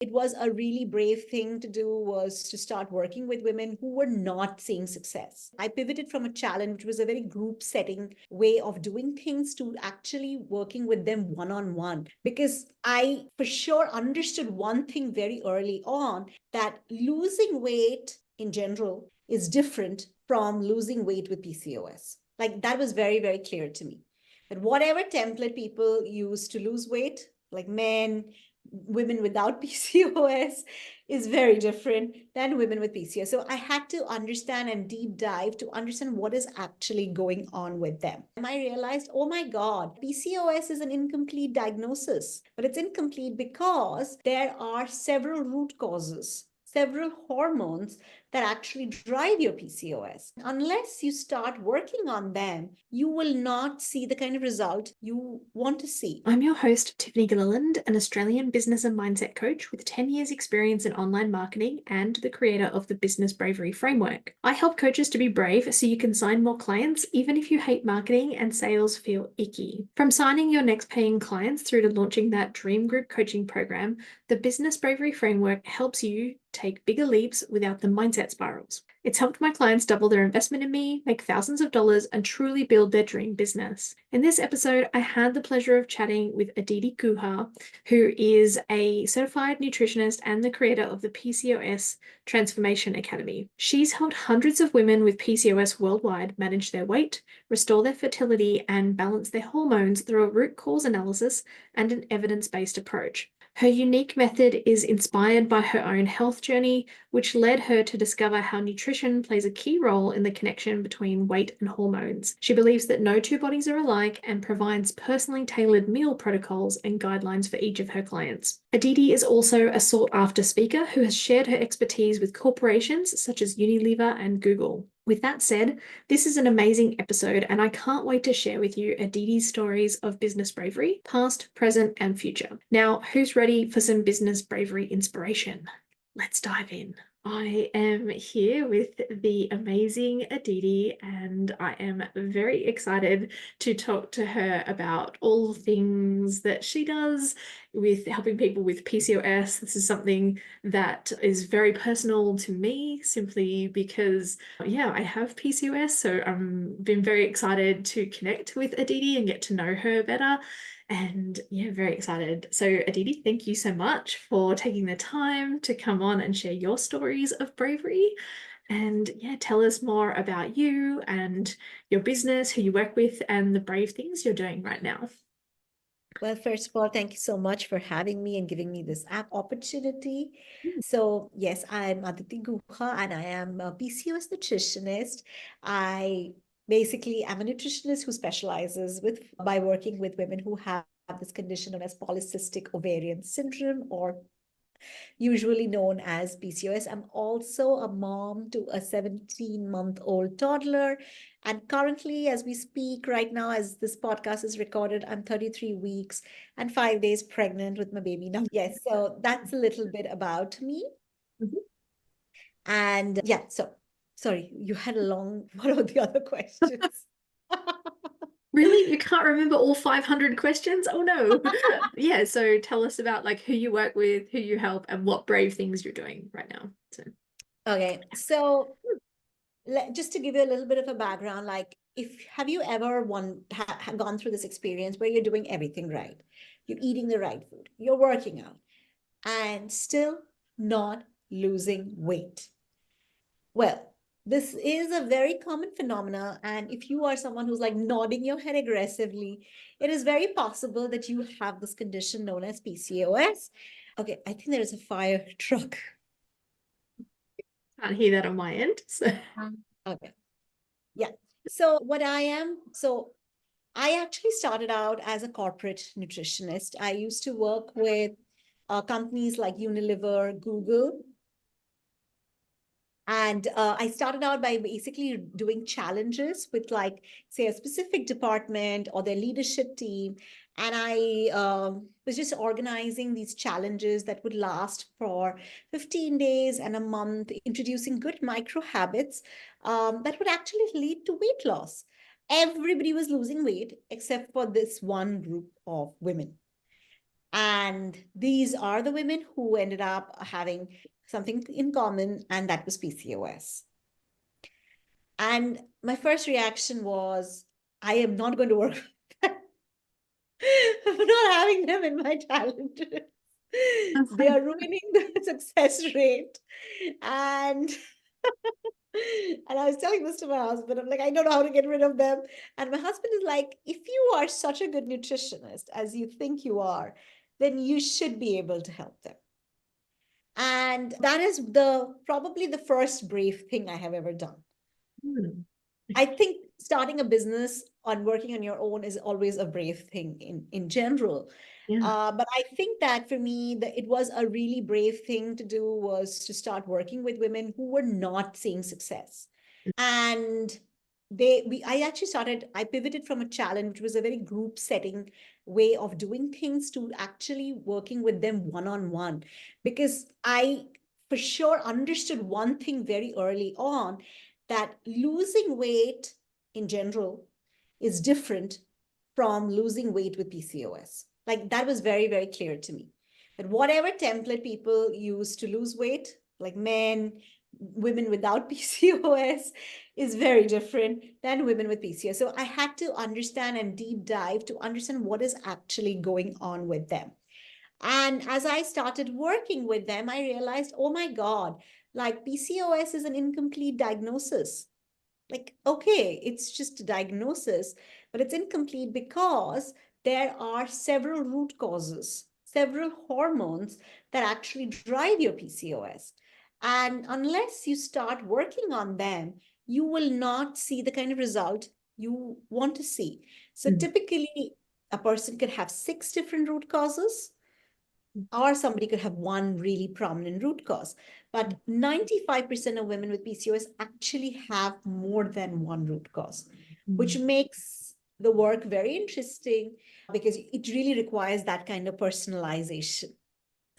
It was a really brave thing to do, was to start working with women who were not seeing success. I pivoted from a challenge, which was a very group setting way of doing things, to actually working with them one-on-one, because I for sure understood one thing very early on, that losing weight in general is different from losing weight with PCOS. Like that was very, very clear to me. That whatever template people use to lose weight, like men, women without PCOS, is very different than women with PCOS. So I had to understand and deep dive to understand what is actually going on with them. And I realized, oh my God, PCOS is an incomplete diagnosis, but it's incomplete because there are several root causes, several hormones that actually drive your PCOS. Unless you start working on them, you will not see the kind of result you want to see. I'm your host, Tiffany Gilliland, an Australian business and mindset coach with 10 years experience in online marketing and the creator of the Business Bravery framework. I help coaches to be brave so you can sign more clients even if you hate marketing and sales feel icky. From signing your next paying clients through to launching that dream group coaching program, the Business Bravery framework helps you take bigger leaps without the mindset spirals. It's helped my clients double their investment in me, make thousands of dollars, and truly build their dream business. In this episode, I had the pleasure of chatting with Aditi Guha, who is a certified nutritionist and the creator of the PCOS Transformation Academy. She's helped hundreds of women with PCOS worldwide manage their weight, restore their fertility, and balance their hormones through a root cause analysis and an evidence-based approach. Her unique method is inspired by her own health journey, which led her to discover how nutrition plays a key role in the connection between weight and hormones. She believes that no two bodies are alike and provides personally tailored meal protocols and guidelines for each of her clients. Aditi is also a sought-after speaker who has shared her expertise with corporations such as Unilever and Google. With that said, this is an amazing episode, and I can't wait to share with you Aditi's stories of business bravery, past, present, and future. Now, who's ready for some business bravery inspiration? Let's dive in. I am here with the amazing Aditi, and I am very excited to talk to her about all things that she does with helping people with PCOS. This is something that is very personal to me simply because, yeah, I have PCOS. So I've been very excited to connect with Aditi and get to know her better. And yeah, very excited. So Aditi, thank you so much for taking the time to come on and share your stories of bravery. And yeah, tell us more about you and your business, who you work with, and the brave things you're doing right now. Well, first of all, thank you so much for having me and giving me this opportunity. So, yes, I'm Aditi Guha and I am a PCOS nutritionist. I basically am a nutritionist who specializes by working with women who have this condition known as polycystic ovarian syndrome, or usually known as PCOS. I'm also a mom to a 17-month-old toddler. And currently, as we speak right now, as this podcast is recorded, I'm 33 weeks and 5 days pregnant with my baby now. Yes, so that's a little bit about me. Mhm. And yeah, so sorry, you had a long, what are the other questions? Really? You can't remember all 500 questions? Oh no. Yeah, so tell us about like who you work with, who you help, and what brave things you're doing right now. So, Okay, so just to give you a little bit of a background, like if have you ever gone through this experience where you're doing everything right, you're eating the right food, you're working out, and still not losing weight? Well, this is a very common phenomena, and if you are someone who's like nodding your head aggressively, it is very possible that you have this condition known as PCOS. Okay, I think there is a fire truck. can't hear that on my end. So, Okay. Yeah. So I actually started out as a corporate nutritionist. I used to work with companies like Unilever, Google. And I started out by basically doing challenges with, like, say, a specific department or their leadership team. And I was just organizing these challenges that would last for 15 days and a month, introducing good micro habits that would actually lead to weight loss. Everybody was losing weight except for this one group of women. And these are the women who ended up having something in common, and that was PCOS. And my first reaction was, I am not going to work with them. I'm not having them in my challenges. They are ruining the success rate. And and I was telling this to my husband. I'm like, I don't know how to get rid of them. And my husband is like, if you are such a good nutritionist as you think you are, then you should be able to help them. And that is the probably the first brave thing I have ever done. Mm. I think starting a business on working on your own is always a brave thing in general. Yeah. But I think that for me, it was a really brave thing to do was to start working with women who were not seeing success. And I actually I pivoted from a challenge, which was a very group setting way of doing things, to actually working with them one on one, because I for sure understood one thing very early on, that losing weight in general is different from losing weight with PCOS. Like that was very, very clear to me. That whatever template people use to lose weight, like men, women without PCOS, is very different than women with PCOS. So I had to understand and deep dive to understand what is actually going on with them. And as I started working with them, I realized, oh my God, like PCOS is an incomplete diagnosis. Like, okay, it's just a diagnosis, but it's incomplete because there are several root causes, several hormones that actually drive your PCOS. And unless you start working on them, you will not see the kind of result you want to see. So Mm. typically, a person could have six different root causes, or somebody could have one really prominent root cause. But 95% of women with PCOS actually have more than one root cause, which Mm. makes the work very interesting because it really requires that kind of personalization.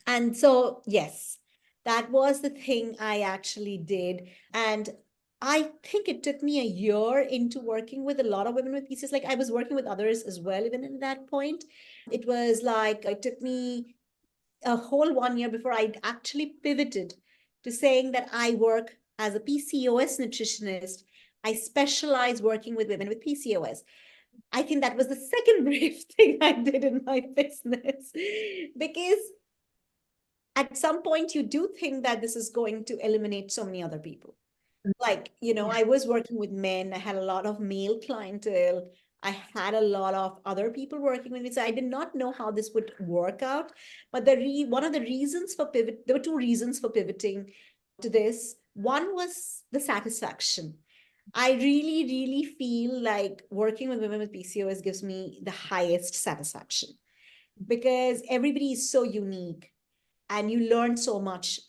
And so, yes, that was the thing I actually did. And I think it took me a year into working with a lot of women with PCOS. Like I was working with others as well, even at that point. It was like it took me a whole 1 year before I actually pivoted to saying that I work as a PCOS nutritionist. I specialize working with women with PCOS. I think that was the second brave thing I did in my business because at some point you do think that this is going to eliminate so many other people. Like, Yeah. I was working with men, I had a lot of male clientele, I had a lot of other people working with me, so I did not know how this would work out. But one of the reasons for pivot, there were two reasons for pivoting to this. One was the satisfaction. I really, really feel like working with women with PCOS gives me the highest satisfaction because everybody is so unique and you learn so much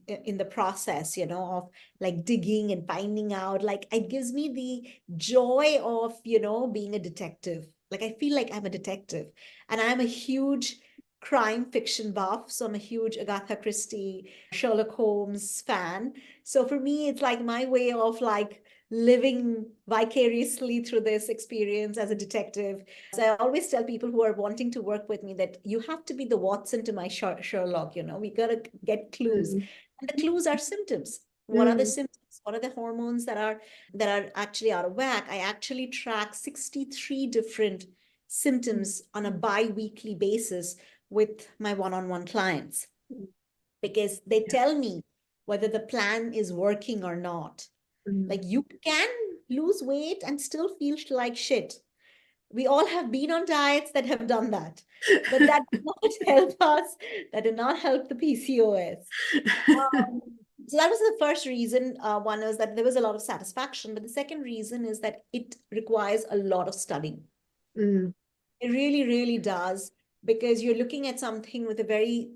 in the process, of like digging and finding out. Like it gives me the joy of being a detective. Like I feel like I'm a detective, and I'm a huge crime fiction buff, so I'm a huge Agatha Christie, Sherlock Holmes fan. So for me it's like my way of like living vicariously through this experience as a detective. So I always tell people who are wanting to work with me that you have to be the Watson to my Sherlock. We got to get clues. Mm. And the clues are symptoms. What are the Mm. symptoms? What are the hormones that are actually out of whack? I actually track 63 different symptoms on a bi-weekly basis with my one-on-one clients because they Yeah. tell me whether the plan is working or not. Mm. Like you can lose weight and still feel like shit. We all have been on diets that have done that, but that did not help us. That did not help the PCOS. Um, so that was the first reason. One was that there was a lot of satisfaction, but the second reason is that it requires a lot of studying. Mm. It really, really does, because you're looking at something with a very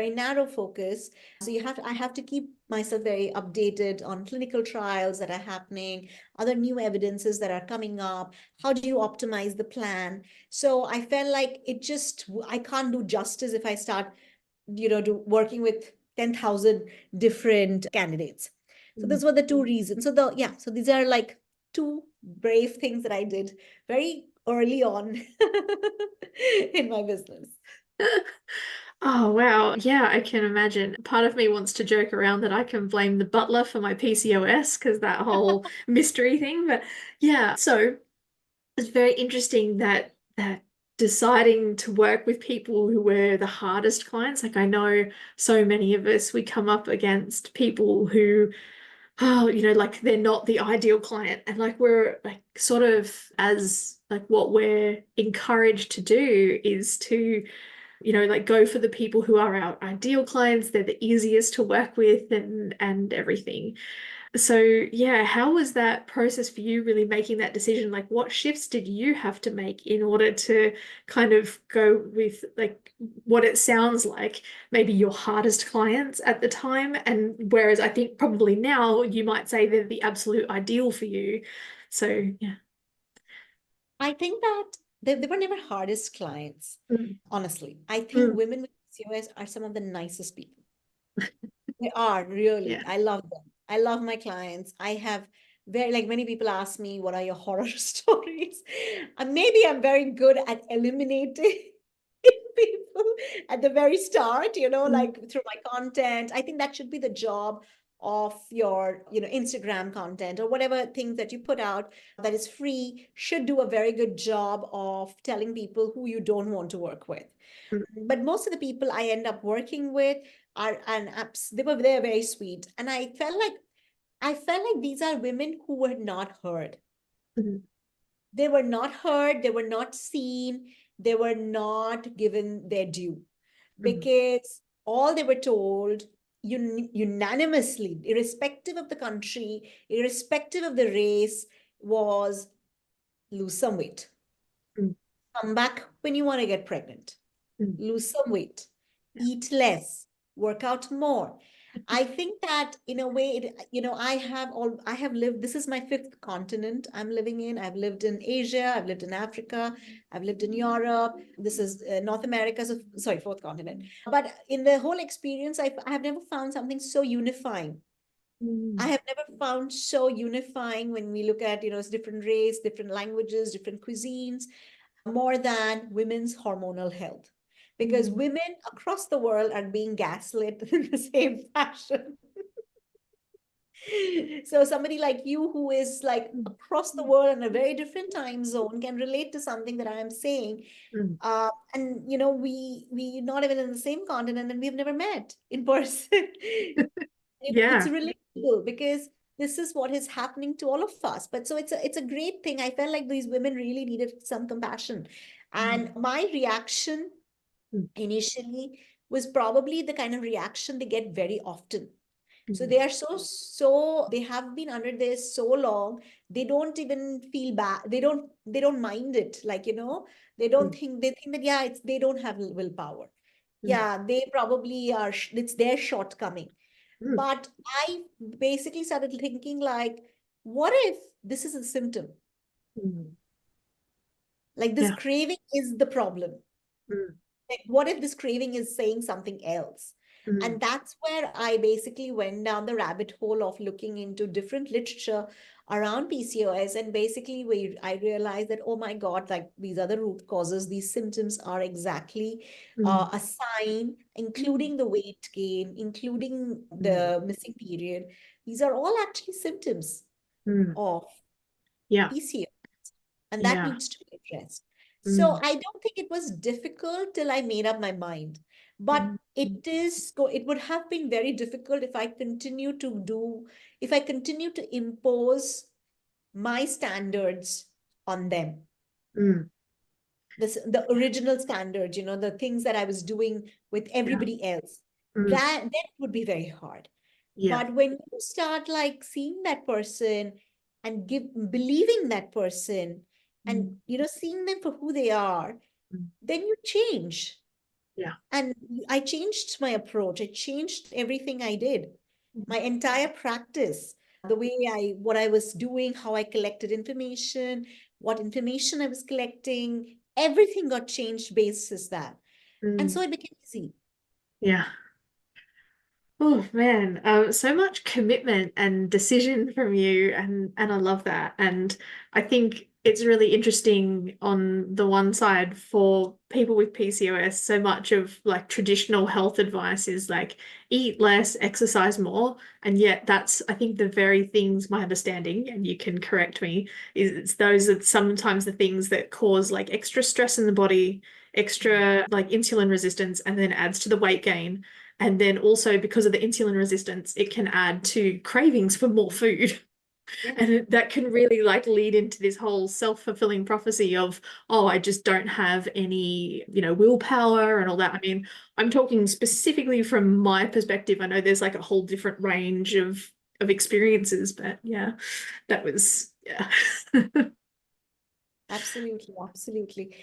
narrow focus. So I have to keep myself very updated on clinical trials that are happening, other new evidences that are coming up. How do you optimize the plan? So I felt like I can't do justice if I start, working with 10,000 different candidates. So Mm. those were the two reasons. So these are like two brave things that I did very early on in my business. Oh, wow. Yeah, I can imagine. Part of me wants to joke around that I can blame the butler for my PCOS because that whole mystery thing. But yeah, so it's very interesting that deciding to work with people who were the hardest clients. Like I know so many of us, we come up against people who, oh, like they're not the ideal client. And like we're like sort of as like what we're encouraged to do is to like go for the people who are our ideal clients. They're the easiest to work with and everything. So yeah, how was that process for you really making that decision? Like what shifts did you have to make in order to kind of go with like what it sounds like maybe your hardest clients at the time? And whereas I think probably now you might say they're the absolute ideal for you. So yeah. I think that they were never hardest clients, Mm, honestly. I think mm, women with PCOS are some of the nicest people. They are really. yeah. I love them. I love my clients. I have very, like many people ask me, what are your horror stories? And maybe I'm very good at eliminating people at the very start, Mm, like through my content. I think that should be the job of your, Instagram content or whatever things that you put out that is free should do a very good job of telling people who you don't want to work with. mm, But most of the people I end up working with are and apps they're very sweet, and I felt like these are women who were not heard. mm, They were not heard, they were not seen, they were not given their due, mm, because all they were told unanimously, irrespective of the country, irrespective of the race, was lose some weight, mm, come back when you want to get pregnant, mm. lose some weight, Yeah. eat less, work out more. I think that in a way, I have lived, this is my fifth continent I'm living in. I've lived in Asia, I've lived in Africa, I've lived in Europe. This is North America, so sorry, fourth continent. But in the whole experience, I have never found something so unifying. I Mm, have never found so unifying when we look at, different race, different languages, different cuisines, more than women's hormonal health. Because mm, women across the world are being gaslit in the same fashion. So somebody like you who is like mm, across the world in a very different time zone can relate to something that I am saying. mm. And we not even in the same continent and we've never met in person. It's Yeah. relatable because this is what is happening to all of us. But so it's a great thing. I felt like these women really needed some compassion. Mm, And my reaction mm, initially was probably the kind of reaction they get very often. So mm, they are so they have been under this so long, they don't even feel bad. They don't mind it. Like, they don't mm, think they think that yeah, they don't have willpower. mm, Yeah, they probably are, it's their shortcoming. mm, But I basically started thinking like, what if this is a symptom? mm. Like this Yeah. craving is the problem. Mm, Like, what if this craving is saying something else? mm, And that's where I basically went down the rabbit hole of looking into different literature around PCOS. And basically, I realized that, oh my God, like these other root causes, these symptoms are exactly mm, a sign, mm, including the weight gain, including mm, the missing period. These are all actually symptoms mm. of Yeah. PCOS, and that Yeah. needs to be addressed. So Mm, I don't think it was difficult till I made up my mind. But mm, it would have been very difficult if I continue to impose my standards on them. mm, The original standards, the things that I was doing with yeah. everybody else. Mm, That then it would be very hard. yeah. But when you start like seeing that person and believing that person and Mm, seeing them for who they are, mm, then you change. yeah. And I changed my approach. I changed everything I did, Mm, my entire practice, the way what I was doing, how I collected information, what information I was collecting, everything got changed basis that. And mm, so it became easy. yeah. Oh man, so much commitment and decision from you, and I love that. And I think it's really interesting on the one side for people with PCOS, so much of like traditional health advice is like eat less, exercise more. And yet that's, I think, the very things, my understanding, and you can correct me, is it's those that sometimes the things that cause like extra stress in the body, extra like insulin resistance, and then adds to the weight gain. And then also because of the insulin resistance, it can add to cravings for more food. Yeah. And that can really like lead into this whole self-fulfilling prophecy of, oh, I just don't have any, willpower and all that. I mean, I'm talking specifically from my perspective. I know there's like a whole different range of experiences, but yeah, that was yeah. Absolutely, absolutely.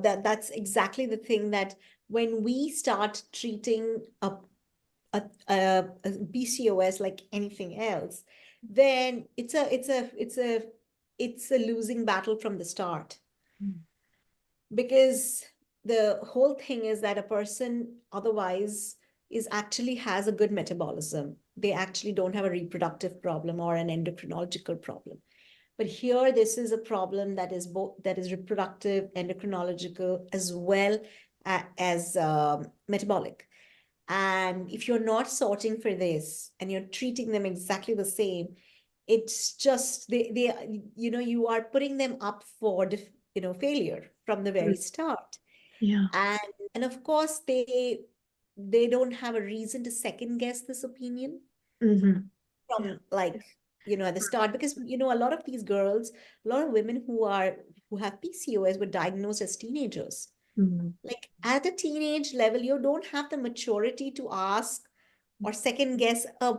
That's exactly the thing, that when we start treating a PCOS like anything else, then it's a losing battle from the start. Because the whole thing is that a person otherwise is actually has a good metabolism. They actually don't have a reproductive problem or an endocrinological problem. But here, this is a problem that is both, that is reproductive, endocrinological, as well as metabolic. And if you're not sorting for this and you're treating them exactly the same, it's just you are putting them up for failure from the very start. Yeah. And of course, they don't have a reason to second guess this opinion Hmm. Yeah. from, like, at the start, because a lot of these girls, a lot of women who have PCOS were diagnosed as teenagers. Mm. Like, at a teenage level, you don't have the maturity to ask or second guess a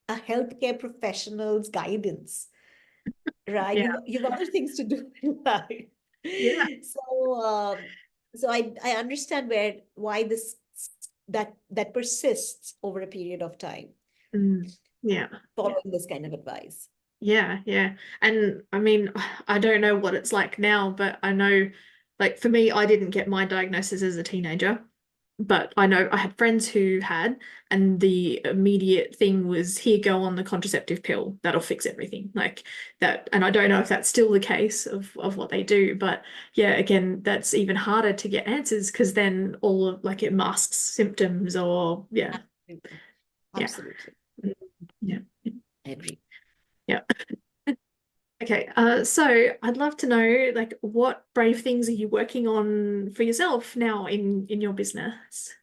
healthcare professional's guidance, right? Yeah. You've other things to do in life. Yeah. So I understand why that persists over a period of time, Mm. Yeah. following this kind of advice. Yeah, yeah. And I mean, I don't know what it's like now, but I know, like, for me, I didn't get my diagnosis as a teenager, but I know I had friends who had, and the immediate thing was, here, go on the contraceptive pill. That'll fix everything. Like that. And I don't know if that's still the case of what they do, but yeah, again, that's even harder to get answers because then all of like it masks symptoms or yeah, Absolutely. yeah. Absolutely. Mm, yeah. I agree. Yeah. Okay, so I'd love to know, like, what brave things are you working on for yourself now in your business?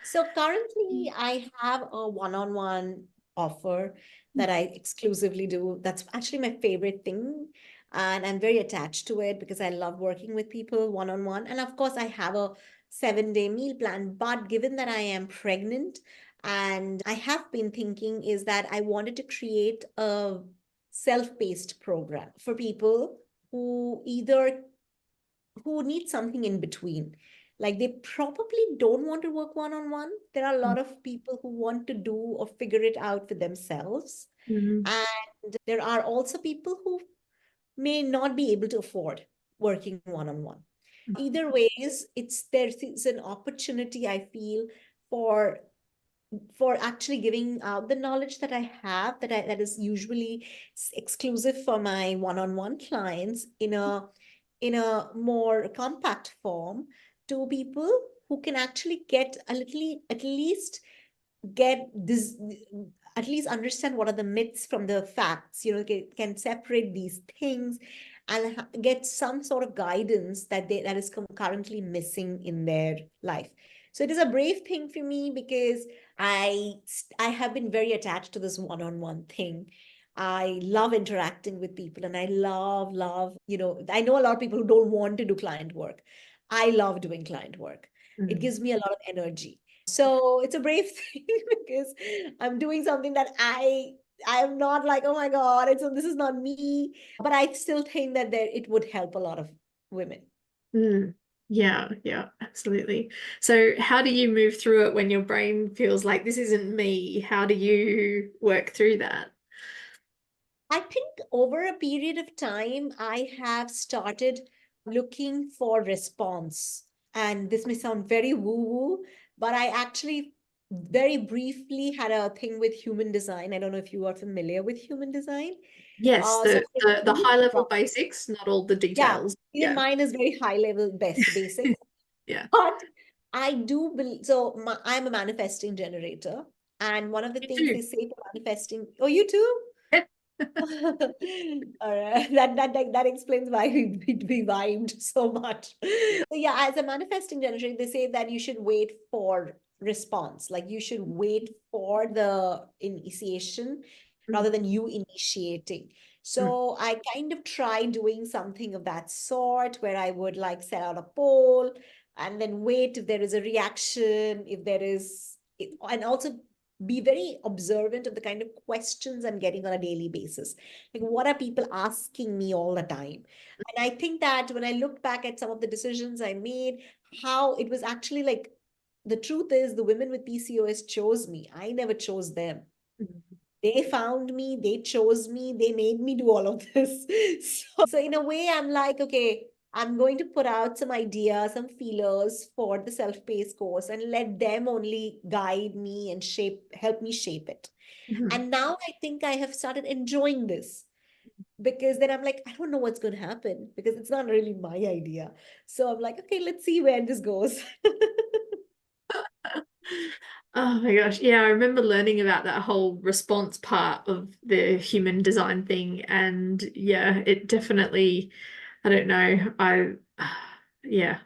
So currently, I have a one-on-one offer that I exclusively do. That's actually my favorite thing. And I'm very attached to it because I love working with people one-on-one. And of course, I have a 7-day meal plan. But given that I am pregnant, and I have been thinking, is that I wanted to create a self-paced program for people who either who need something in between. Like, they probably don't want to work one on one. There are a lot of people who want to do or figure it out for themselves. Mm-hmm. And there are also people who may not be able to afford working one on one. Either ways, there's an opportunity, I feel, for actually giving out the knowledge that I have, that is usually exclusive for my one-on-one clients, in a more compact form, to people who can actually get a little, at least get this, at least understand what are the myths from the facts, can separate these things, and get some sort of guidance that is currently missing in their life. So it is a brave thing for me, because I have been very attached to this one-on-one thing. I love interacting with people, and I love, I know a lot of people who don't want to do client work. I love doing client work. It Mm. gives me a lot of energy. So it's a brave thing, because I'm doing something that I'm not like, oh my God, this is not me. But I still think that it would help a lot of women. Mm. Yeah, yeah, absolutely. So how do you move through it when your brain feels like this isn't me? How do you work through that? I think over a period of time, I have started looking for response. And this may sound very woo-woo, but I actually very briefly had a thing with human design. I don't know if you are familiar with human design. Yes, So the high level basics, not all the yeah, details. even Yeah. mine is very high level basics. Yeah. But I do believe, so I'm a manifesting generator. And one of the Me things too. they say for manifesting, oh, you too? All right. That explains why we vibed so much. So yeah, as a manifesting generator, they say that you should wait for response. Like you should wait for the initiation Mm, rather than you initiating. mm, So I kind of try doing something of that sort where I would like set out a poll and then wait if there is a reaction, if there is, and also be very observant of the kind of questions I'm getting on a daily basis. Like, what are people asking me all the time? And I think that when I look back at some of the decisions I made, how it was actually like the truth is the women with PCOS chose me. I never chose them. mm. They found me, they chose me, they made me do all of this. So in a way, I'm like, okay, I'm going to put out some ideas, some feelers for the self-paced course and let them only guide me and help me shape it. Mhm. And now I think I have started enjoying this because then I'm like, I don't know what's going to happen because it's not really my idea. So I'm like, okay, let's see where this goes. Oh my gosh. Yeah, I remember learning about that whole response part of the human design thing. And yeah, it definitely, I don't know, yeah.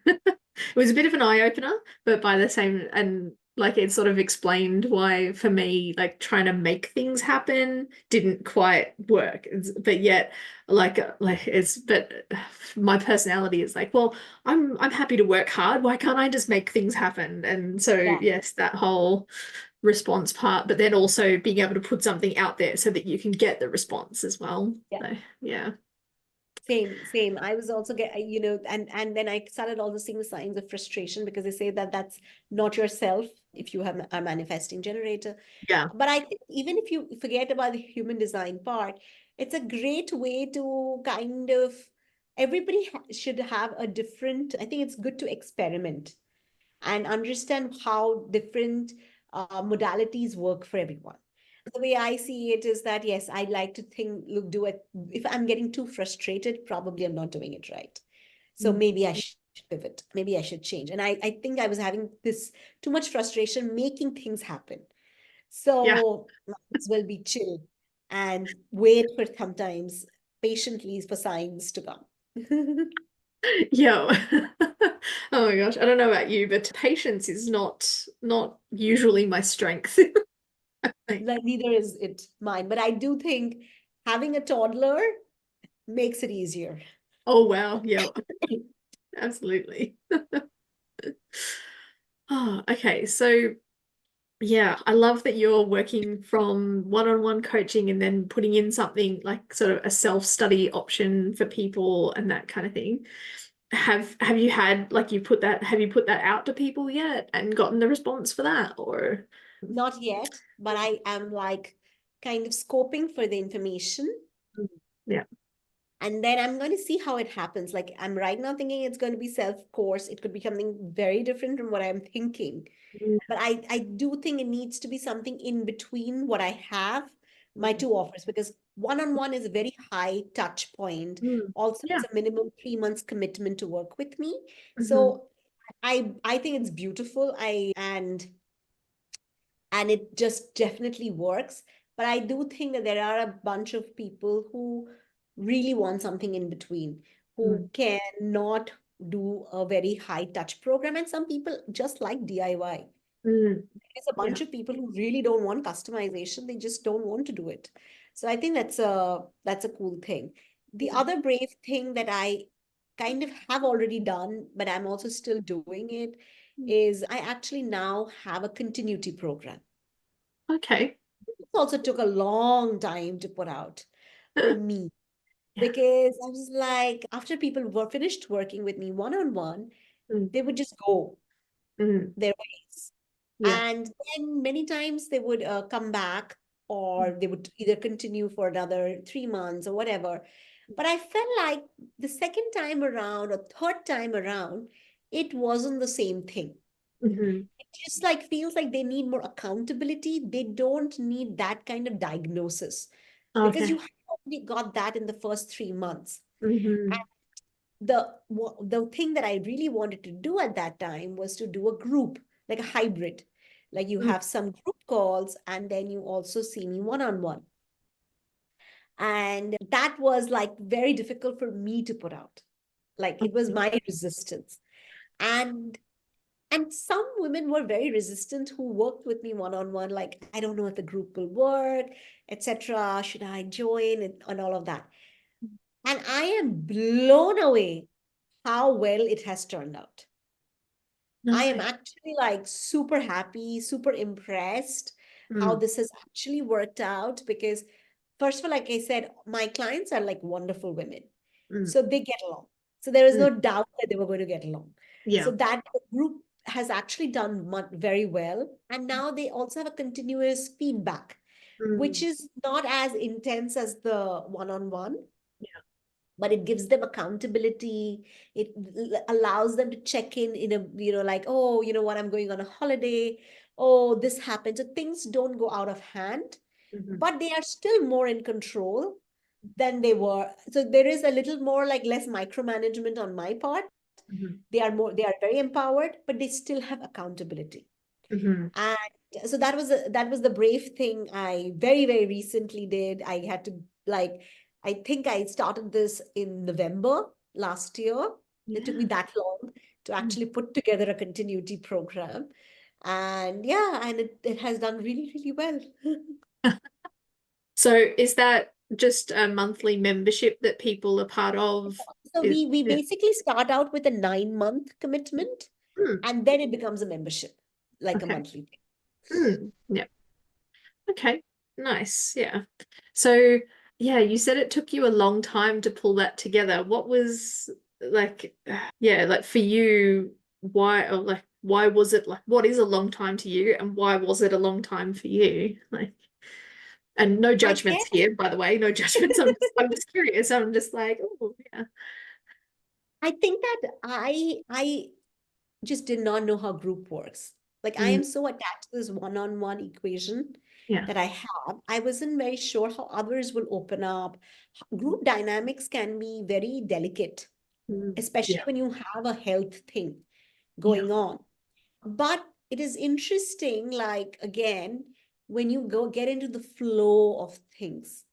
It was a bit of an eye opener, but by the same, and like it sort of explained why for me, like trying to make things happen didn't quite work. But yet, but my personality is like, well, I'm happy to work hard. Why can't I just make things happen? And so, Yeah, yes, that whole response part, but then also being able to put something out there so that you can get the response as well. yeah. So, yeah. Same. I was also and then I started also seeing the signs of frustration because they say that that's not yourself if you have a manifesting generator. Yeah. But I think even if you forget about the human design part, it's a great way to kind of everybody should have a different. I think it's good to experiment and understand how different modalities work for everyone. The way I see it is that, yes, I'd like to think, look, do it. If I'm getting too frustrated, probably I'm not doing it right. So Mm. maybe I should pivot. Maybe I should change. And I think I was having this too much frustration making things happen. Yeah. So might as well be chill and wait for sometimes patiently for signs to come. Yeah. Oh my gosh. I don't know about you, but patience is not usually my strength. Like, Neither is it mine, but I do think having a toddler makes it easier. oh wow. Yeah. Absolutely. Oh, okay. So yeah, I love that you're working from one-on-one coaching and then putting in something like sort of a self-study option for people and that kind of thing. Have you had like have you put that out to people yet and gotten the response for that or Not yet, but I am like kind of scoping for the information. Mm. Yeah. And then I'm going to see how it happens. Like I'm right now thinking it's going to be self-course. It could be something very different from what I'm thinking. Mm, But I do think it needs to be something in between what I have, my two offers, because one-on-one is a very high touch point. mm. Also, Yeah. it's a minimum 3 months commitment to work with me. Hmm. So I think it's beautiful. And it just definitely works. But I do think that there are a bunch of people who really want something in between, who Mm. cannot do a very high touch program. And some people just like DIY. Mm. There's a Yeah. bunch of people who really don't want customization. They just don't want to do it. So I think that's a cool thing. The Mm. other brave thing that I kind of have already done, but I'm also still doing it, is I actually now have a continuity program. Okay. It also took a long time to put out for me Yeah. because I was like, after people were finished working with me one on one, Mm. they would just go Mm. their ways. Yeah. And then many times they would come back or they would either continue for another 3 months or whatever. But I felt like the second time around or third time around, it wasn't the same thing. Mhm. It just like feels like they need more accountability. They don't need that kind of diagnosis because you Okay. have already got that in the first 3 months. Mhm. And the thing that I really wanted to do at that time was to do a group, like a hybrid. Like you Mm. have some group calls and then you also see me one-on-one. And that was like very difficult for me to put out. Like it was my resistance. And and some women were very resistant who worked with me one-on-one, like, I don't know if the group will work, etc. Should I join and all of that? And I am blown away how well it has turned out. I am Nice. actually like super happy, super impressed how Mm. this has actually worked out because, first of all, like I said, my clients are like wonderful women. Mm. So they get along. So there is Mm. no doubt that they were going to get along. So Yeah. that group has actually done very well. And now they also have a continuous feedback, which Mm. is not as intense as the one-on-one, Yeah. but it gives them accountability. It allows them to check in a, like, oh, you know what, I'm going on a holiday. Oh, this happened. So things don't go out of hand, Mhm. but they are still more in control than they were. So there is a little more like less micromanagement on my part. Mhm. They are very empowered, but they still have accountability. Mhm. And so that was the brave thing I very, very recently did. I had to like, I think I started this in November last year. It took me Yeah. that long to Mm. actually put together a continuity program. And yeah, and it has done really, really well. So is that just a monthly membership that people are part of? So Is we yeah. basically start out with a 9 month commitment, Mm. and then it becomes a membership, like a Okay. monthly thing. Mm. Yeah. Okay. Nice. Yeah. So yeah, you said it took you a long time to pull that together. What was like, yeah, like for you, why or like why was it like what is a long time to you and why was it a long time for you? Like, and no I judgments guess here, by the way, no judgments. I'm just curious. I'm just like, oh yeah. I think that I just did not know how group works. Like I Mm. am so attached to this one-on-one equation Yeah. that I have. I wasn't very sure how others will open up. Group dynamics can be very delicate, Mm. especially Yeah. when you have a health thing Yeah. going on. But it is interesting, like again, when you go get into the flow of things.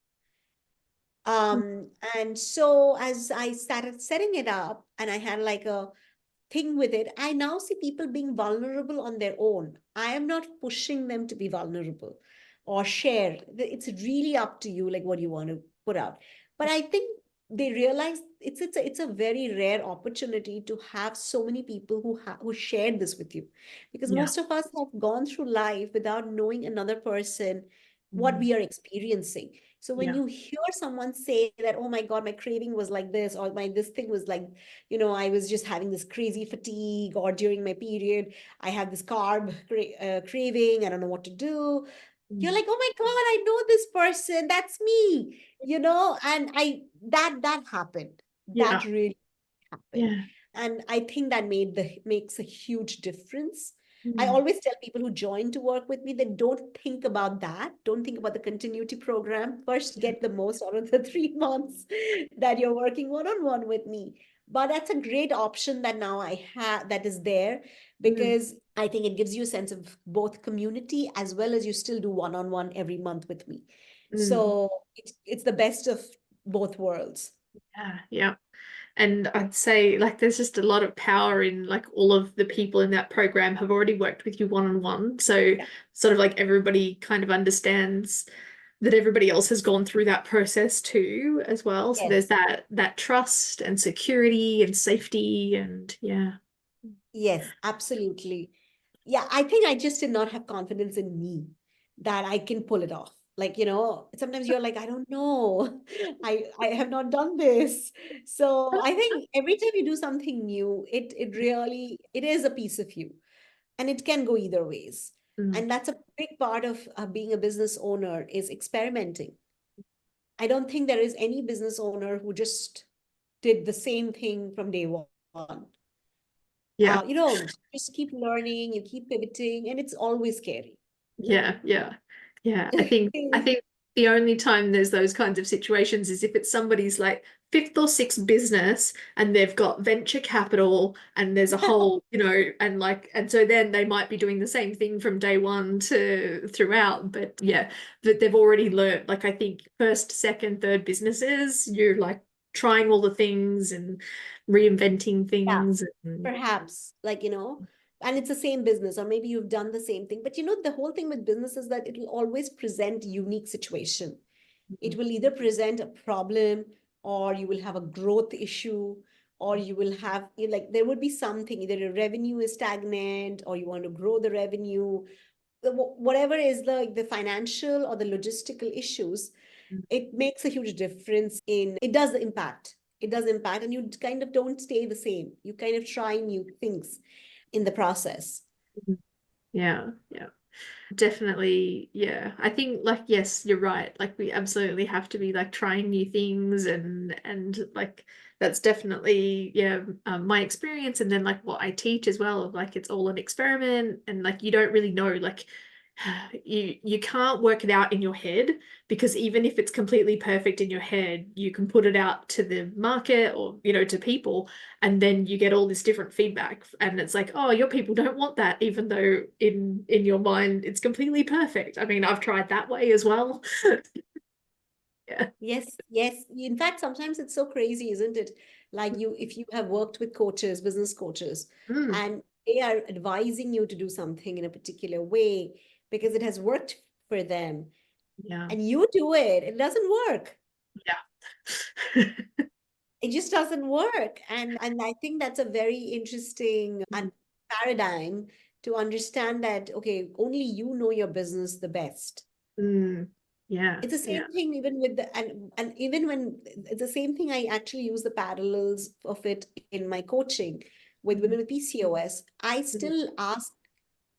Mm. And so as I started setting it up and I had like a thing with it, I now see people being vulnerable on their own. I am not pushing them to be vulnerable or share. It's really up to you, like what you want to put out. But I think they realize it's a very rare opportunity to have so many people who share this with you, because Yeah. most of us have gone through life without knowing another person what Mm. we are experiencing. So when Yeah. you hear someone say that, oh my God, my craving was like this, or my this thing was like, I was just having this crazy fatigue, or during my period, I have this craving. I don't know what to do. You're Mm. like, oh my God, I know this person. That's me, and that happened. Yeah. That really happened. Yeah. And I think that makes a huge difference. I Mm. always tell people who join to work with me that don't think about that. Don't think about the continuity program. First, Yeah. get the most out of the 3 months that you're working one-on-one with me. But that's a great option that now I have that is there, Mm. because I think it gives you a sense of both community as well as you still do one-on-one every month with me. Mm. So it's the best of both worlds. Yeah. Yeah. And I'd say like there's just a lot of power in like all of the people in that program have already worked with you one on one. So Yeah. sort of like everybody kind of understands that everybody else has gone through that process too as well. So there's Yes. that trust and security and safety and yeah. Yes, absolutely. Yeah, I think I just did not have confidence in me that I can pull it off. Like, sometimes you're like, I don't know. I have not done this. So I think every time you do something new, it is a piece of you, and it can go either ways. Mm. And that's a big part of being a business owner, is experimenting. I don't think there is any business owner who just did the same thing from day one. Yeah. Just keep learning, you keep pivoting, and it's always scary. Yeah, yeah, yeah. I think the only time there's those kinds of situations is if it's somebody's like fifth or sixth business and they've got venture capital and there's a whole, and so then they might be doing the same thing from day one to throughout. But yeah, that they've already learned. Like I think first, second, third businesses, you're like trying all the things and reinventing Yeah, things. And, perhaps, and it's the same business, or maybe you've done the same thing. But the whole thing with business is that it will always present unique situation. It will either present a problem, or you will have a growth issue, or you will have, there would be something, either your revenue is stagnant or you want to grow the revenue. Whatever is the financial or the logistical issues, it makes a huge difference it does impact. It does impact, and you kind of don't stay the same. You kind of try new things in the process. yeah, yeah. Definitely, yeah. I think like yes, you're right. Like we absolutely have to be like trying new things and like that's definitely my experience and then like what I teach as well of like it's all an experiment and like you don't really know like you can't work it out in your head because even if it's completely perfect in your head, you can put it out to the market or to people and then you get all this different feedback and it's like, oh, your people don't want that even though in your mind it's completely perfect. I mean, I've tried that way as well. Yeah. Yes, yes. In fact, sometimes it's so crazy, isn't it? Like if you have worked with coaches, business coaches, Mm, and they are advising you to do something in a particular way because it has worked for them, yeah. and you do it, it doesn't work. Yeah. It just doesn't work. And I think that's a very interesting paradigm to understand that, okay, only you know your business the best. Mm, yeah. It's the Yeah. same thing even with and even when it's the same thing, I actually use the parallels of it in my coaching with women with PCOS. I Mm, still ask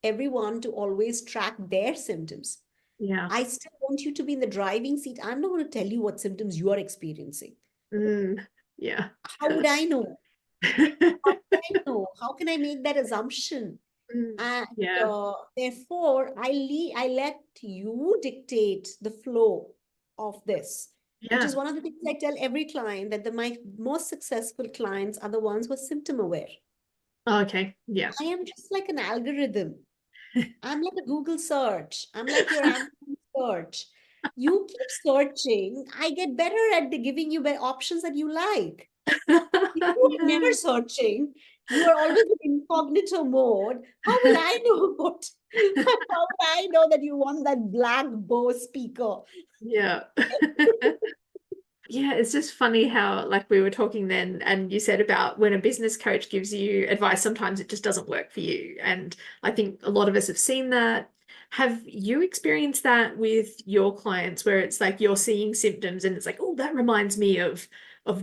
everyone to always track their symptoms. yeah. I still want you to be in the driving seat. I'm not going to tell you what symptoms you are experiencing. Mm, yeah. How would I know? How would I know? How can I make that assumption? Mm, And yeah. therefore, I let you dictate the flow of this, which is Yeah. one of the things I tell every client, that my most successful clients are the ones who are symptom aware. Okay. Yeah. I am just like an algorithm. I'm like a Google search. I'm like your Amazon search. You keep searching. I get better at giving you options that you like. If you are never searching, you are always in incognito mode. How will I know what? How will I know that you want that black bow speaker? Yeah. Yeah, it's just funny how, like, we were talking then, and you said about when a business coach gives you advice, sometimes it just doesn't work for you. And I think a lot of us have seen that. Have you experienced that with your clients where it's like you're seeing symptoms and it's like, oh, that reminds me of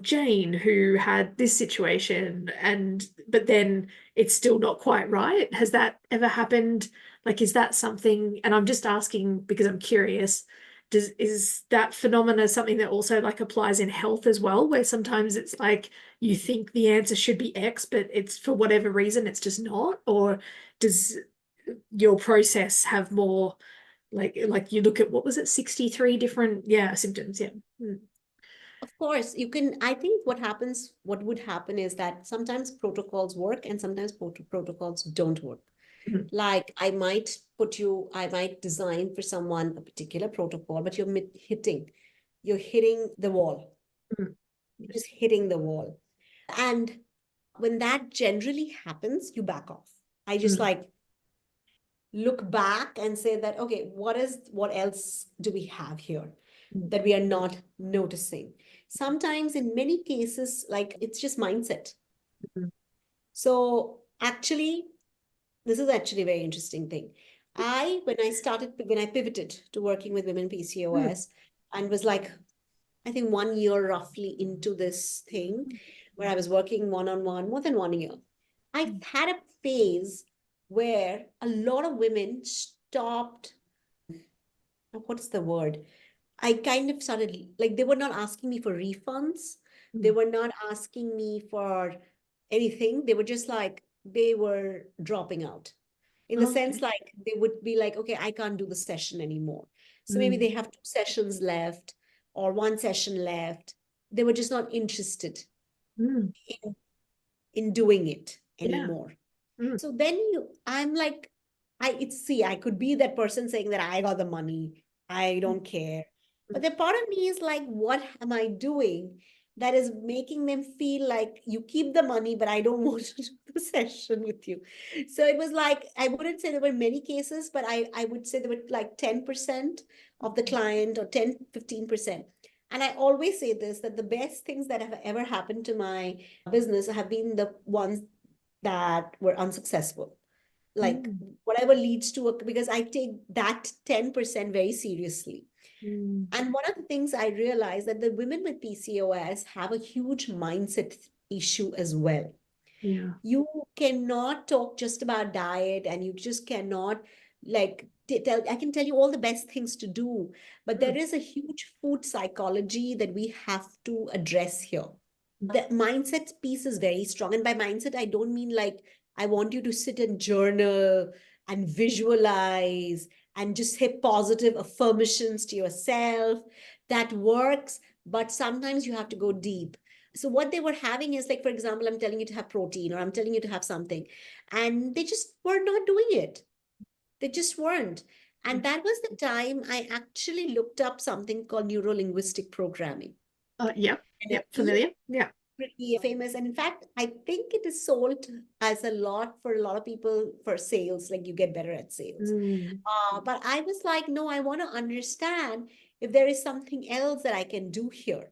Jane who had this situation and but then it's still not quite right? Has that ever happened? Like, is that something? And I'm just asking because I'm curious is that phenomena something that also like applies in health as well, where sometimes it's like you think the answer should be X, but it's for whatever reason it's just not? Or does your process have more like you look at what was it, 63 different symptoms? Yeah. Mm. Of course, you can. I think what would happen is that sometimes protocols work and sometimes protocols don't work. Mhm. Like I might design for someone a particular protocol, but you're hitting the wall. Mhm. You're just hitting the wall. And when that generally happens, you back off. I just Mhm. like look back and say that, okay, what else do we have here that we are not noticing? Sometimes in many cases, like it's just mindset. Mhm. So actually, this is actually a very interesting thing. When I pivoted to working with women Mhm. PCOS and was like, I think 1 year roughly into this thing where I was working one-on-one, more than 1 year, I had a phase where a lot of women stopped. What's the word? I kind of started like they were not asking me for refunds. They Mhm. were not asking me for anything. They were just like they were dropping out. In the sense, Okay. like they would be like, okay, I can't do the session anymore. So maybe they Mm. have 2 sessions left or 1 session left. They were just not interested Mm. in, in doing it Yeah. anymore. Mm. So then I'm like, I could be that person saying that I got the money, I don't care. But Mm. the part of me is like, what am I doing that is making them feel like you keep the money, but I don't want to do the session with you. So it was like, I wouldn't say there were many cases, but I would say there were like 10% of the client or 10-15%. And I always say this, that the best things that have ever happened to my business have been the ones that were unsuccessful, like Mm. whatever leads to a, because I take that 10% very seriously. Mm. And one of the things I realized that the women with PCOS have a huge mindset issue as well. Yeah. You cannot talk just about diet, and you just cannot like tell, I can tell you all the best things to do, but there Mm. is a huge food psychology that we have to address here. The mindset piece is very strong. And by mindset, I don't mean like I want you to sit and journal and visualize and just say positive affirmations to yourself. That works, but sometimes you have to go deep. So what they were having is like, for example, I'm telling you to have protein or I'm telling you to have something, and they just were not doing it. They just weren't. Mm. And that was the time I actually looked up something called neuro linguistic programming. Yep. Yep. NLP, Familiar. Yeah. pretty famous. And in fact, I think it is sold as a lot for a lot of people for sales, like you get better at sales. Mm. But I was like, no, I want to understand if there is something else that I can do here.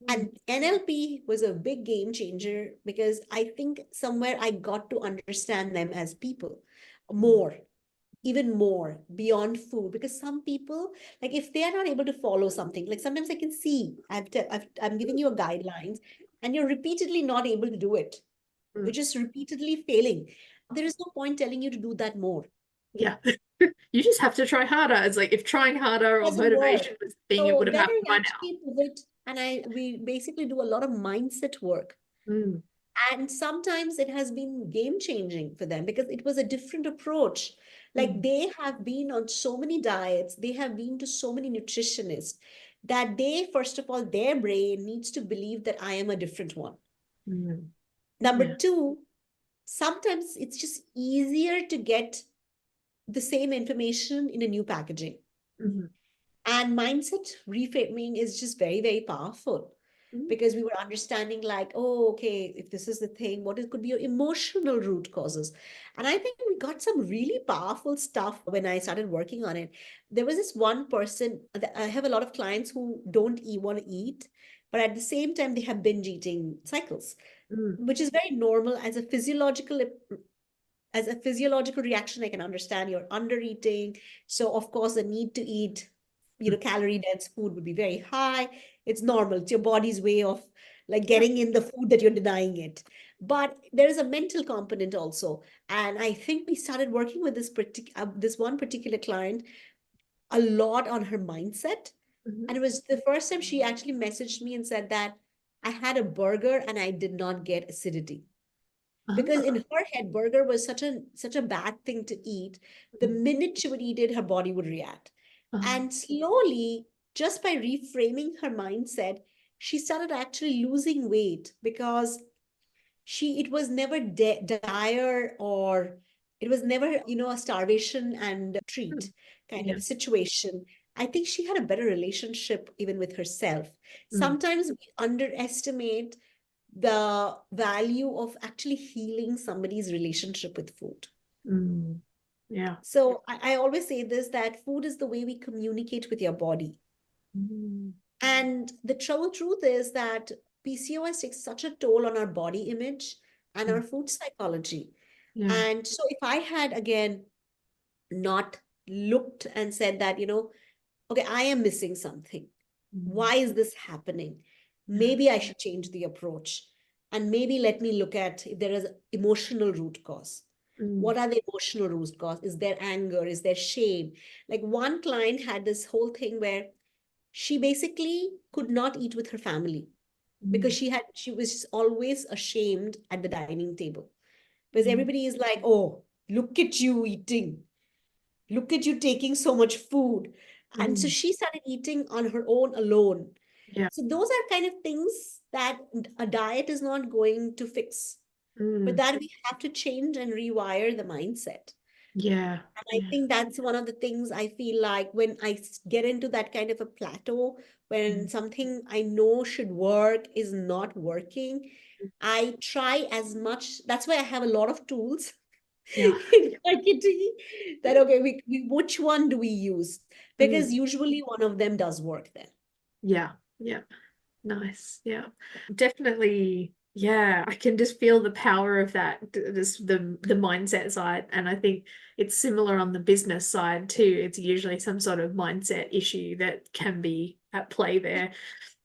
Mm. And NLP was a big game changer because I think somewhere I got to understand them as people more, even more beyond food. Because some people, like if they are not able to follow something, like sometimes I can see I'm giving you a guidelines and you're repeatedly not able to do it. You're Mm. just repeatedly failing. There is no point telling you to do that more. Yeah. You just have to try harder. It's like if trying harder or Doesn't work. motivation was the thing, it So would have then happened I by now. actually pivot and we basically do a lot of mindset work. Mm. And sometimes it has been game changing for them because it was a different approach. Like Mm. they have been on so many diets, they have been to so many nutritionists that they, first of all, their brain needs to believe that I am a different one. Mm. Number Yeah. two, sometimes it's just easier to get the same information in a new packaging. Mm. And mindset reframing is just very, very powerful Mm. because we were understanding like, oh, okay, if this is the thing, what it could be your emotional root causes. And I think we got some really powerful stuff when I started working on it. There was this one person, I have a lot of clients who don't want to eat, but at the same time, they have binge eating cycles, Mm. which is very normal as a physiological reaction. I can understand you're under eating. So of course the need to eat, calorie dense food would be very high. It's normal. It's your body's way of like Yeah. getting in the food that you're denying it. But there is a mental component also. And I think we started working with this one particular client a lot on her mindset. Mhm. And it was the first time she actually messaged me and said that I had a burger and I did not get acidity, because in Ah. her head burger was such a bad thing to eat. The Mm. minute she would eat it, her body would react. Ah. And slowly, just by reframing her mindset, she started actually losing weight because it was never dire, or it was never a starvation and treat Mm. kind Yeah. of situation. I think she had a better relationship even with herself. Mm. Sometimes we underestimate the value of actually healing somebody's relationship with food. Mm. Yeah. So I always say this, that food is the way we communicate with your body. Mm. And the trouble truth is that PCOS takes such a toll on our body image and our Mm. food psychology. Yeah. And so if I had again not looked and said that, okay, I am missing something. Mm. Why is this happening? Yeah. Maybe I should change the approach. And maybe let me look at if there is emotional root cause. Mm. What are the emotional root cause? Is there anger? Is there shame? Like one client had this whole thing where she basically could not eat with her family because Mm. she was always ashamed at the dining table. because everybody is like, oh, look at you eating, look at you taking so much food. And so Mm. she started eating on her own alone. Yeah. So those are kind of things that a diet is not going to fix, but Mm. that we have to change and rewire the mindset. Yeah. And I Yeah. think that's one of the things I feel like when get into that kind of a plateau, when Mm. something I know should work is not working, I try as much. That's why I have a lot of tools Yeah. in marketing that, okay, which one do we use? Because Mm. usually one of them does work then. Yeah. Yeah. Nice. Yeah. Definitely. Yeah, I can just feel the power of that, just the mindset side. And I think it's similar on the business side too. It's usually some sort of mindset issue that can be at play there.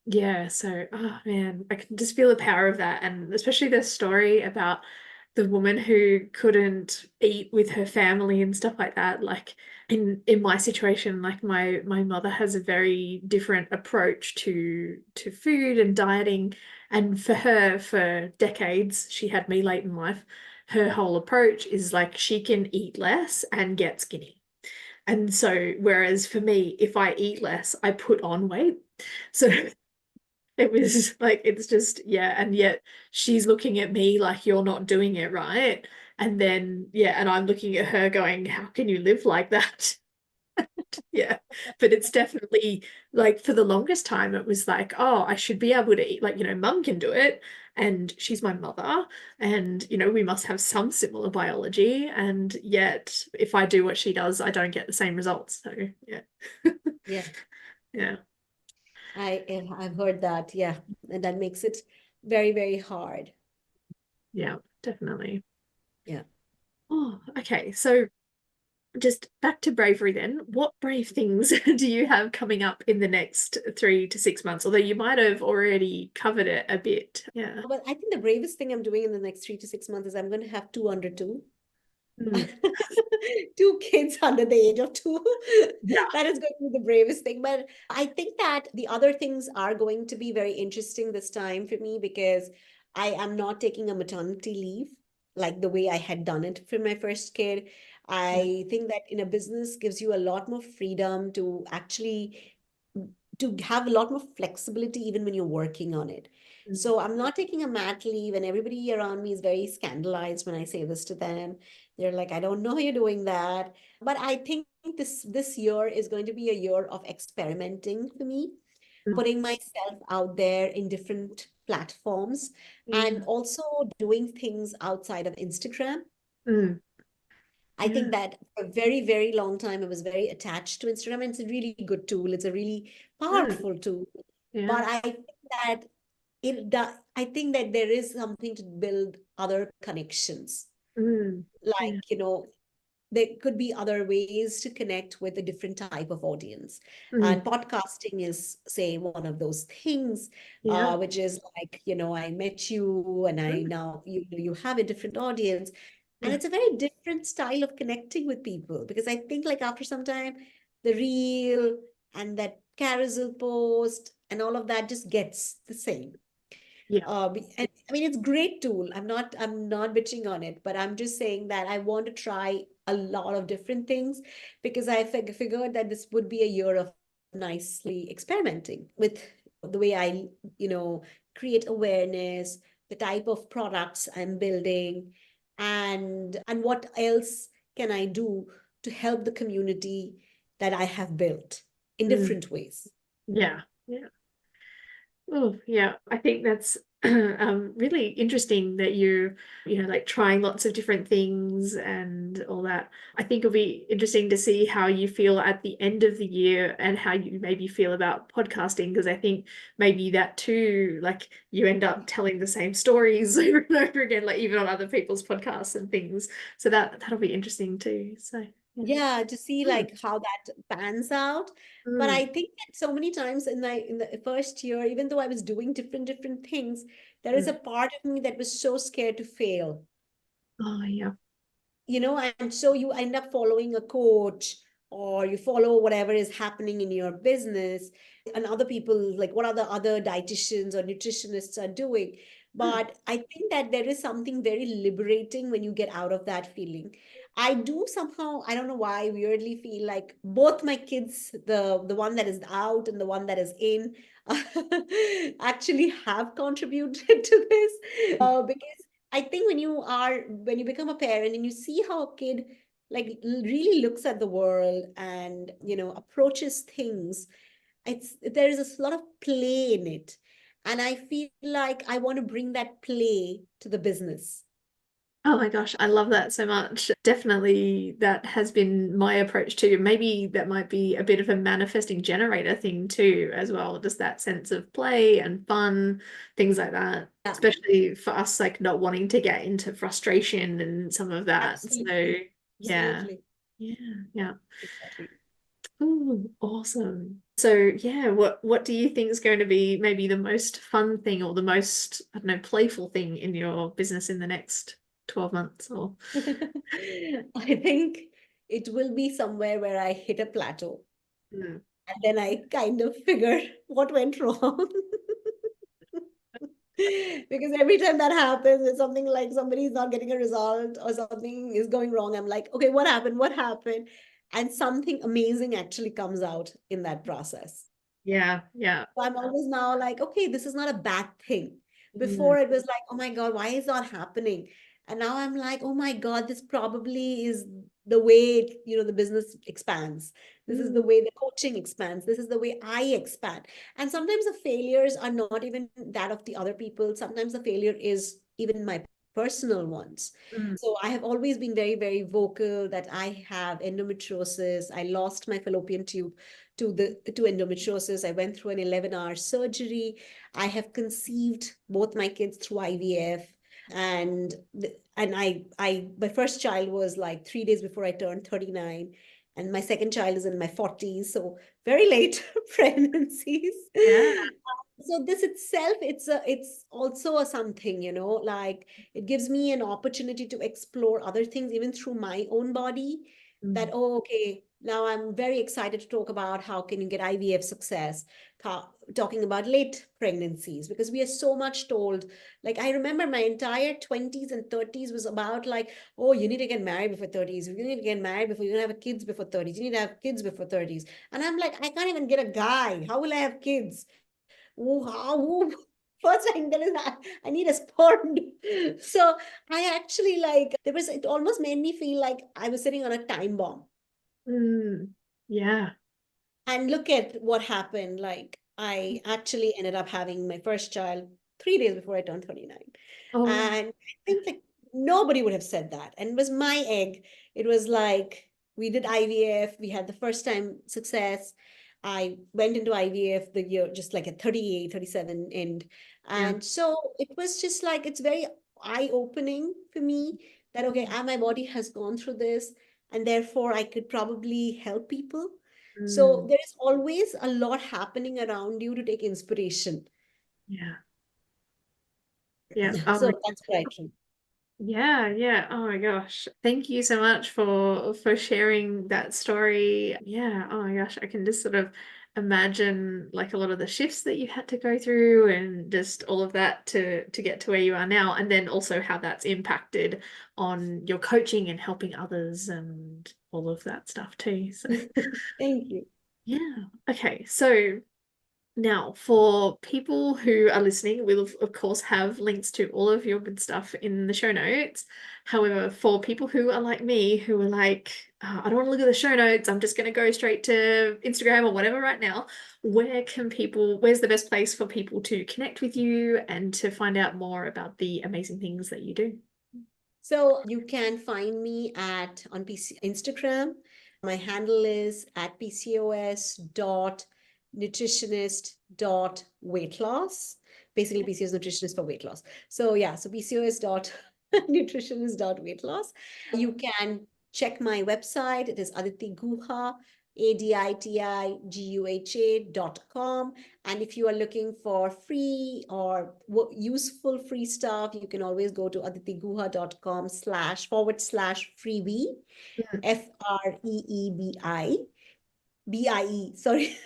Yeah, so oh man, I can just feel the power of that, and especially the story about the woman who couldn't eat with her family and stuff like that. Like in my situation, like my mother has a very different approach to food and dieting, and for her, for decades, she had me late in life. Her whole approach is like she can eat less and get skinny. And so, whereas for me, if I eat less, I put on weight. So it was like, it's just, yeah. And yet she's looking at me like, you're not doing it right. And then, yeah, and I'm looking at her going, how can you live like that? Yeah. But it's definitely like for the longest time, it was like, oh, I should be able to eat, like, mum can do it. And she's my mother. And, we must have some similar biology. And yet, if I do what she does, I don't get the same results. So, yeah. Yeah, Yeah. I've heard that. Yeah, and that makes it very, very hard. Yeah, definitely. Yeah. Oh, okay. So just back to bravery then. What brave things do you have coming up in the next 3 to 6 months? Although you might have already covered it a bit. Yeah. But I think the bravest thing I'm doing in the next 3 to 6 months is I'm going to have two under two. Mm. Two kids under the age of two. Yeah. That is going to be the bravest thing. But I think that the other things are going to be very interesting this time for me because I am not taking a maternity leave like the way I had done it for my first kid. Yeah. I think that in a business gives you a lot more freedom to have a lot more flexibility even when you're working on it. Mm. So I'm not taking a mat leave, and everybody around me is very scandalized when I say this to them. They're like, I don't know you're doing that. But I think this year is going to be a year of experimenting for me, Mm. putting myself out there in different platforms and Yeah. also doing things outside of Instagram. Mm. I think Yeah. that for a very, very long time, I was very attached to Instagram. And it's a really good tool. It's a really Mm. powerful tool. But Yeah. I think that I think that there is something to build other connections. Mm. Like, Yeah. there could be other ways to connect with a different type of audience. Mm. And podcasting is, say, one of those things, Yeah. which is like, I met you and I Mm. now you have a different audience. And Yeah. it's a very different style of connecting with people because I think like after some time, the reel and that carousel post and all of that just gets the same. Yeah. And I mean, it's great tool. I'm not bitching on it, but I'm just saying that I want to try a lot of different things because I figured that this would be a year of nicely experimenting with the way I, you know, create awareness, the type of products I'm building, and what else can I do to help the community that I have built in Mm. different ways. Yeah. Yeah. Oh, yeah. I think that's really interesting that you're like trying lots of different things and all that. I think it'll be interesting to see how you feel at the end of the year and how you maybe feel about podcasting, because I think maybe that too, like you end up telling the same stories over and over again, like even on other people's podcasts and things. So that'll be interesting too. So yeah. Yeah, to see Mm, like how that pans out. But mm, I think that so many times in the first year, even though I was doing different things, there is a mm. part of me that was so scared to fail. Oh yeah. And so you end up following a coach or you follow whatever is happening in your business and other people, like what other dietitians or nutritionists are doing. But I think that there is something very liberating when you get out of that feeling. I do somehow, I don't know why, weirdly feel like both my kids, the one that is out and the one that is in, actually have contributed to this. Because I think when you become a parent and you see how a kid like really looks at the world and approaches things, there is a lot of play in it, and I feel like I want to bring that play to the business. Oh my gosh, I love that so much. Definitely, that has been my approach too. Maybe that might be a bit of a manifesting generator thing too, as well. Just that sense of play and fun, things like that. Yeah, Especially for us, like not wanting to get into frustration and some of that. So, absolutely, yeah, absolutely, yeah, yeah. exactly. Ooh, awesome. So, yeah, what do you think is going to be maybe the most fun thing or the most, I don't know, playful thing in your business in the next 12 months or I think it will be somewhere where I hit a plateau Mm. and then I kind of figure what went wrong. Because every time that happens, it's something like somebody is not getting a result or something is going wrong. I'm like, okay, what happened? What happened? And something amazing actually comes out in that process. Yeah, yeah. So I'm always now like, okay, this is not a bad thing. Mm, Before it was like, oh my God, why is that happening? And now I'm like, oh my God, this probably is the way, the business expands. This is the mm, way the coaching expands. This is the way I expand. And sometimes the failures are not even that of the other people. Sometimes the failure is even my personal ones. mm. So I have always been very, very vocal that I have endometriosis. I lost my fallopian tube to endometriosis. I went through an 11-hour surgery. I have conceived both my kids through IVF. And I my first child was like 3 days before I turned 39. And my second child is in my 40s, so very late pregnancies. Yeah. So this itself, it's also a something, like it gives me an opportunity to explore other things even through my own body. That, Mm, oh, okay, now I'm very excited to talk about how can you get IVF success, talking about late pregnancies, because we are so much told. Like, I remember my entire 20s and 30s was about like, oh, you need to get married before 30s, you need to get married before you're gonna have kids before 30s, you need to have kids before 30s. And I'm like, I can't even get a guy, how will I have kids? Wow. First thing that is I need a sperm. So I actually like it almost made me feel like I was sitting on a time bomb. mm. Yeah. And look at what happened. Like, I actually ended up having my first child 3 days before I turned 39. Oh, And I think like nobody would have said that. And it was my egg. It was like we did IVF, we had the first time success. I went into IVF the year just like at 38, 37 end. yeah. And so it was just like it's very eye-opening for me that okay, my body has gone through this, and therefore I could probably help people. So Mm, there is always a lot happening around you to take inspiration. yeah. Yeah. Oh, So that's what I think. yeah, yeah. Oh my gosh. Thank you so much for sharing that story. Yeah. Oh my gosh. I can just sort of imagine like a lot of the shifts that you had to go through and just all of that to get to where you are now, and then also how that's impacted on your coaching and helping others and all of that stuff too. So Thank you. yeah. Okay. So now, for people who are listening, we'll of course have links to all of your good stuff in the show notes. However, for people who are like me, who are like, "Oh, I don't want to look at the show notes, I'm just going to go straight to Instagram or whatever right now," where's the best place for people to connect with you and to find out more about the amazing things that you do? So you can find me at on PC Instagram. My handle is at PCOS dot nutritionist dot weight loss. Basically, PCOS nutritionist for weight loss. So yeah, so PCOS dot nutritionist dot weight loss. You can check my website. It is Aditi Guha, ADITIGUHA.com. And if you are looking for free or useful free stuff, you can always go to aditiguha.com//freebie, Mm. FREEBI, BIE, sorry.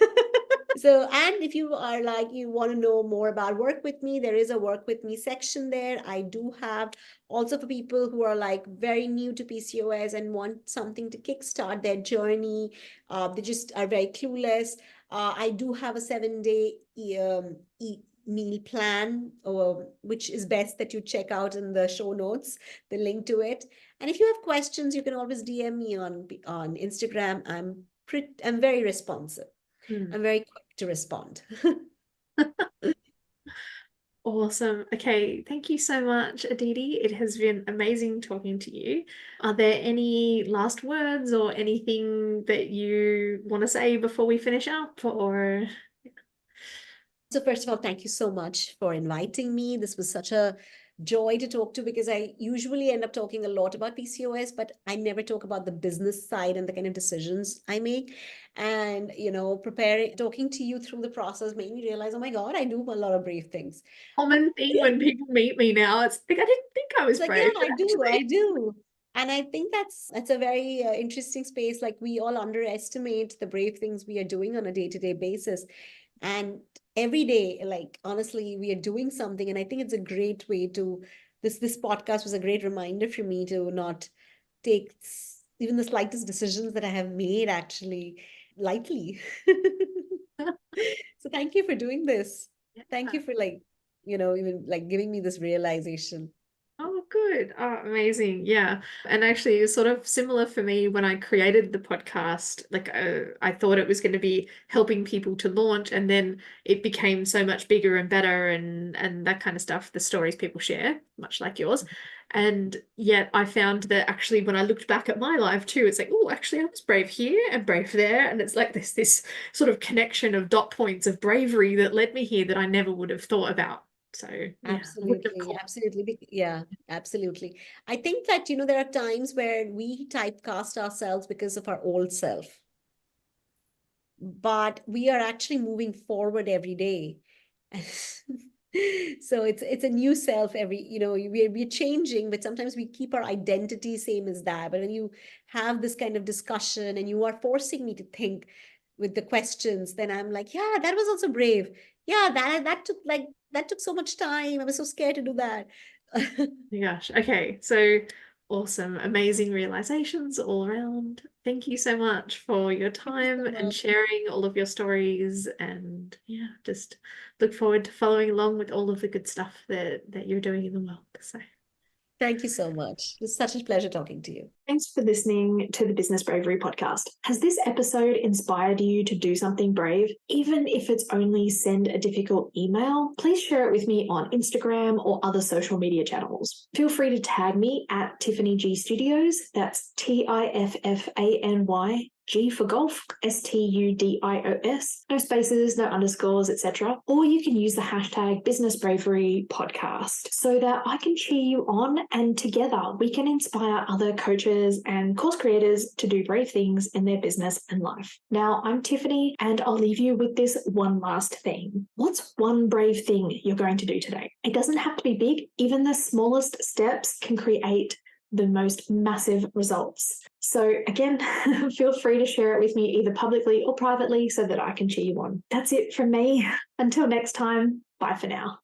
So, and if you are like, you want to know more about work with me, there is a work with me section there. I do have also for people who are like very new to PCOS and want something to kickstart their journey. They just are very clueless. I do have a 7-day meal plan, which is best that you check out in the show notes, the link to it. And if you have questions, you can always DM me on Instagram. I'm very responsive. I'm very quick to respond. Awesome. Okay, thank you so much, Aditi. It has been amazing talking to you. Are there any last words or anything that you want to say before we finish up? Or So first of all, thank you so much for inviting me. This was such a joy to talk to because I usually end up talking a lot about PCOS, but I never talk about the business side and the kind of decisions I make. And, talking to you through the process made me realize, oh my God, I do a lot of brave things. common thing when people meet me now, it's like, I didn't think I was It's like, yeah, brave, but I actually. do. And I think that's a very interesting space. Like we all underestimate the brave things we are doing on a day-to-day basis. And every day, like honestly, we are doing something. And I think it's a great way to this podcast was a great reminder for me to not take even the slightest decisions that I have made actually lightly. So thank you for doing this. Thank Yeah. you for like, even like giving me this realization. Oh, good. Oh, amazing. Yeah. And actually, it was sort of similar for me when I created the podcast. Like, I thought it was going to be helping people to launch, and then it became so much bigger and better, and that kind of stuff, the stories people share, much like yours. And yet I found that actually when I looked back at my life too, it's like, oh, actually I was brave here and brave there. And it's like this sort of connection of dot points of bravery that led me here that I never would have thought about. So yeah, I wouldn't have Absolutely, called. absolutely. Yeah, absolutely. I think that, there are times where we typecast ourselves because of our old self, but we are actually moving forward every day. So it's a new self every, we're changing, but sometimes we keep our identity same as that. But when you have this kind of discussion and you are forcing me to think with the questions, then I'm like, yeah, that was also brave. Yeah, that took so much time. I was so scared to do that. My gosh. Okay. So awesome. Amazing realizations all around. Thank you so much for your Thank you time so and much. sharing all of your stories. And yeah, just look forward to following along with all of the good stuff that you're doing in the world. So Thank you so much. It's such a pleasure talking to you. thanks for listening to the Business Bravery podcast. Has this episode inspired you to do something brave? Even if it's only send a difficult email, please share it with me on Instagram or other social media channels. Feel free to tag me at Tiffany G Studios. That's TIFFANY. G for golf, STUDIOS, no spaces, no underscores, etc. Or you can use the hashtag Business Bravery Podcast so that I can cheer you on and together we can inspire other coaches and course creators to do brave things in their business and life. Now, I'm Tiffany, and I'll leave you with this one last thing. What's one brave thing you're going to do today? It doesn't have to be big. Even the smallest steps can create the most massive results. So again, feel free to share it with me either publicly or privately so that I can cheer you on. That's it from me. Until next time, bye for now.